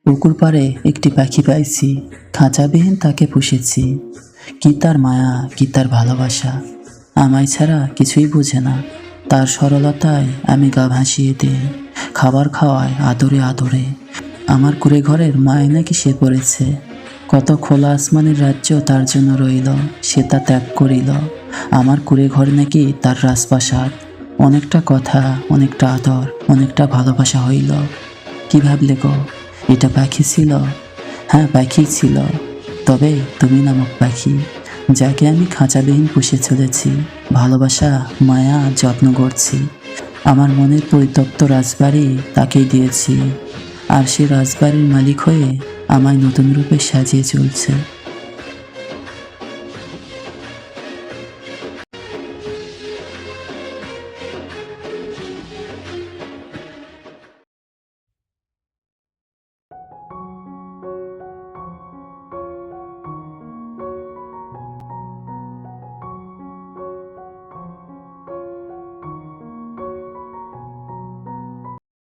পুকুর পাড়ে একটি পাখি পাইছি, খাঁচাবিহীন তাকে পুষেছি। কি তার মায়া, কি তার ভালোবাসা, আমায় ছাড়া কিছুই বোঝে না। তার সরলতায় আমি গা ভাসিয়ে দিই, খাবার খাওয়ায় আদরে আদরে। আমার কুঁড়ে ঘরের মায় নাকি সে পড়েছে, কত খোলা আসমানের রাজ্য তার জন্য রইল, সে তা ত্যাগ করিল। আমার কুঁড়ে ঘর নাকি তার রাজপ্রাসাদ, অনেকটা কথা, অনেকটা আদর, অনেকটা ভালোবাসা হইল। কি ভাবলে গো, এটা পাখি ছিল? হ্যাঁ, পাখি ছিল। তবে তুমি নামক পাখি, যাকে আমি খাঁচাবিহীন পুষে চলেছি, ভালোবাসা, মায়া, যত্ন করছি। আমার মনের পরিত্যক্ত রাজবাড়ি তাকেই দিয়েছি, আর সে রাজবাড়ির মালিক হয়ে আমায় নতুন রূপে সাজিয়ে চলছে।